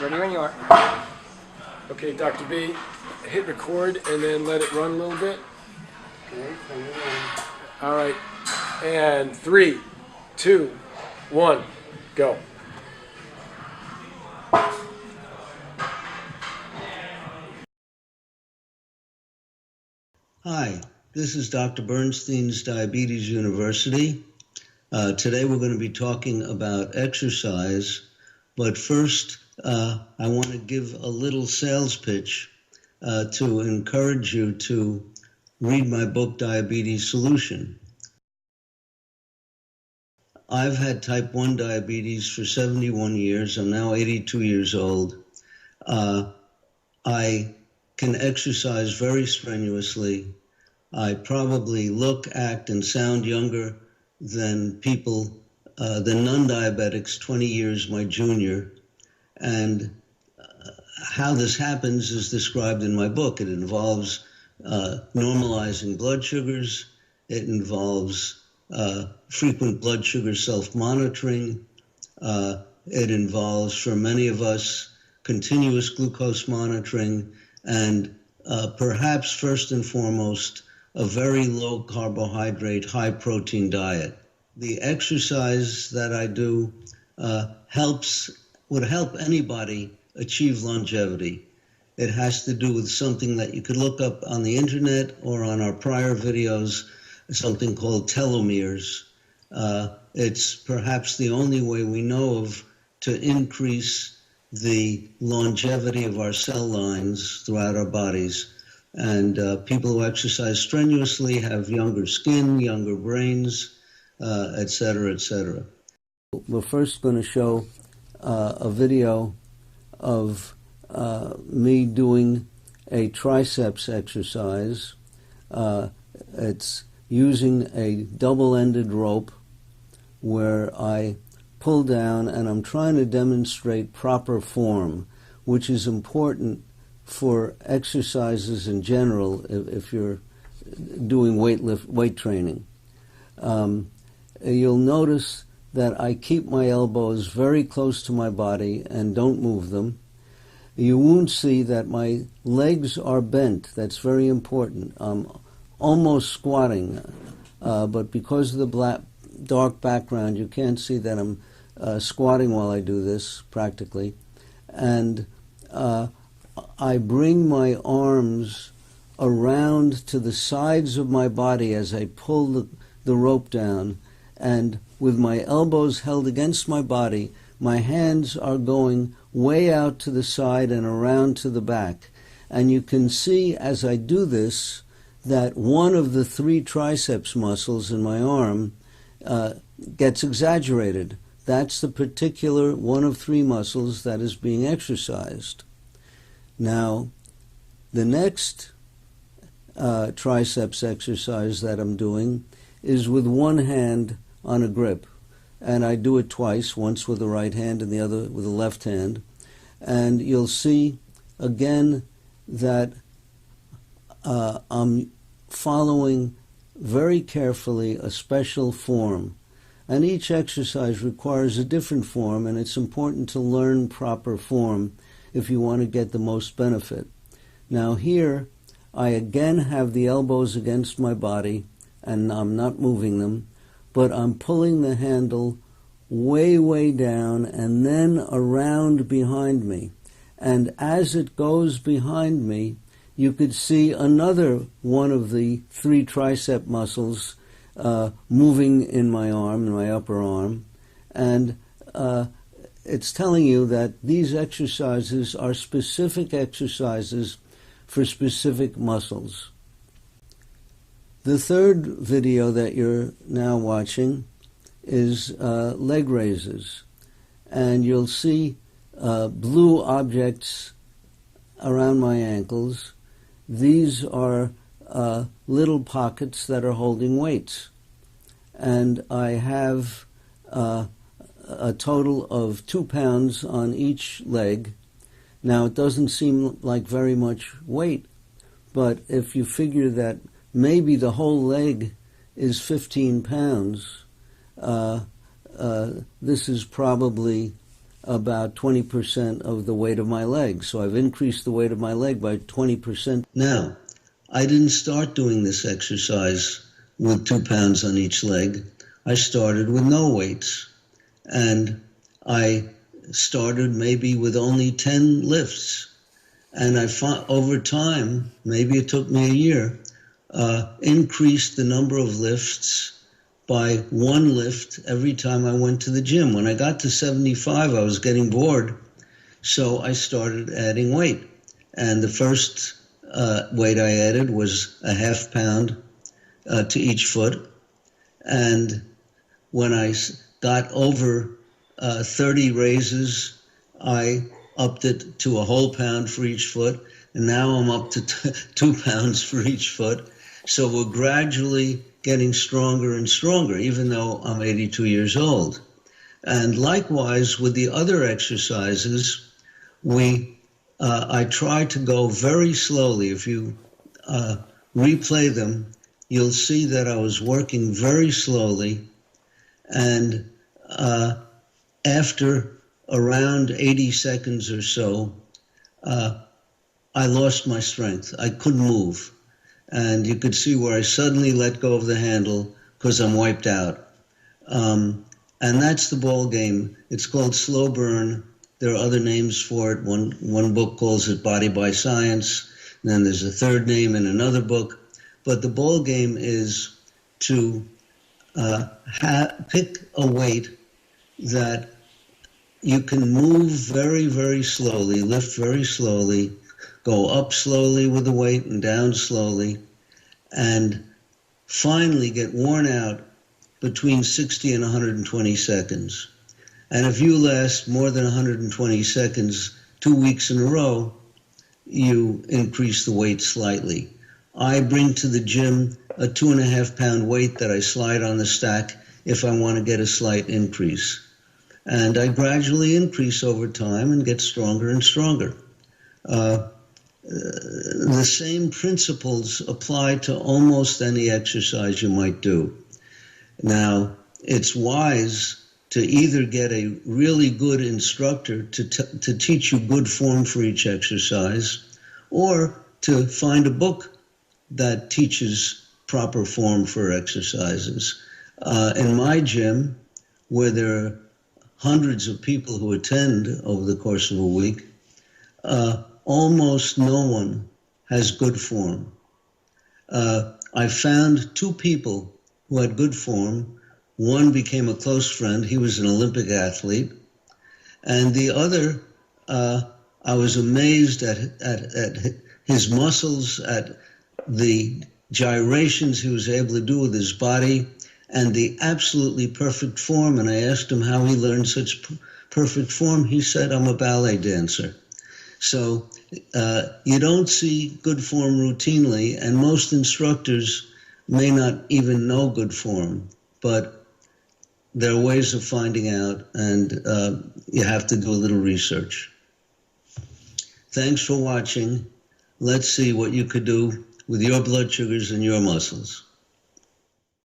Ready when you are. Okay, Dr. B, hit record and then let it run a little bit. Okay, All right, and 3, 2, 1, go. Hi, this is Dr. Bernstein's Diabetes University. Today we're going to be talking about exercise, but first I want to give a little sales pitch to encourage you to read my book, Diabetes Solution. I've had type 1 diabetes for 71 years. I'm now 82 years old. I can exercise very strenuously. I probably look, act, and sound younger than than non-diabetics 20 years my junior. And how this happens is described in my book. It involves normalizing blood sugars. It involves frequent blood sugar self-monitoring. It involves, for many of us, continuous glucose monitoring, and perhaps first and foremost, a very low carbohydrate, high protein diet. The exercise that I do would help anybody achieve longevity. It has to do with something that you could look up on the internet or on our prior videos, something called telomeres. It's perhaps the only way we know of to increase the longevity of our cell lines throughout our bodies. And people who exercise strenuously have younger skin, younger brains, et cetera, et cetera. We're first going to show a video of me doing a triceps exercise. It's using a double-ended rope where I pull down, and I'm trying to demonstrate proper form, which is important for exercises in general if you're doing weight training. You'll notice that I keep my elbows very close to my body and don't move them. You won't see that my legs are bent. That's very important. I'm almost squatting, but because of the dark background, you can't see that I'm squatting while I do this, practically. And I bring my arms around to the sides of my body as I pull the rope down, and with my elbows held against my body, my hands are going way out to the side and around to the back. And you can see as I do this that one of the 3 triceps muscles in my arm gets exaggerated. That's the particular one of 3 muscles that is being exercised. Now, the next triceps exercise that I'm doing is with one hand on a grip. And I do it twice, once with the right hand and the other with the left hand. And you'll see again that I'm following very carefully a special form. And each exercise requires a different form, and it's important to learn proper form if you want to get the most benefit. Now here, I again have the elbows against my body, and I'm not moving them, but I'm pulling the handle way, way down and then around behind me. And as it goes behind me, you could see another one of the 3 tricep muscles moving in my arm, in my upper arm. And it's telling you that these exercises are specific exercises for specific muscles. The third video that you're now watching is leg raises. And you'll see blue objects around my ankles. These are little pockets that are holding weights. And I have a total of 2 pounds on each leg. Now, it doesn't seem like very much weight, but if you figure that maybe the whole leg is 15 pounds, this is probably about 20% of the weight of my leg. So I've increased the weight of my leg by 20%. Now, I didn't start doing this exercise with 2 pounds on each leg. I started with no weights. And I started maybe with only 10 lifts. And I found over time, maybe it took me a year, increased the number of lifts by 1 lift every time I went to the gym. When I got to 75, I was getting bored, so I started adding weight. And the first weight I added was a ½ pound to each foot. And when I got over 30 raises, I upped it to a whole pound for each foot. And now I'm up to 2 pounds for each foot. So we're gradually getting stronger and stronger, even though I'm 82 years old. And likewise, with the other exercises, I try to go very slowly. If you replay them, you'll see that I was working very slowly. And after around 80 seconds or so, I lost my strength. I couldn't move. And you could see where I suddenly let go of the handle because I'm wiped out. And that's the ball game. It's called slow burn. There are other names for it. One book calls it Body by Science. And then there's a third name in another book. But the ball game is to pick a weight that you can move very, very slowly, lift very slowly, go up slowly with the weight and down slowly, and finally get worn out between 60 and 120 seconds. And if you last more than 120 seconds 2 weeks in a row, you increase the weight slightly. I bring to the gym a 2.5 pound weight that I slide on the stack if I want to get a slight increase. And I gradually increase over time and get stronger and stronger. The same principles apply to almost any exercise you might do. Now, it's wise to either get a really good instructor to teach you good form for each exercise, or to find a book that teaches proper form for exercises. In my gym, where there are hundreds of people who attend over the course of a week, almost no one has good form. I found 2 people who had good form. One became a close friend. He was an Olympic athlete. And the other, I was amazed at his muscles, at the gyrations he was able to do with his body, and the absolutely perfect form. And I asked him how he learned such perfect form. He said, "I'm a ballet dancer." So you don't see good form routinely, and most instructors may not even know good form, but there are ways of finding out, and you have to do a little research. Thanks for watching. Let's see what you could do with your blood sugars and your muscles.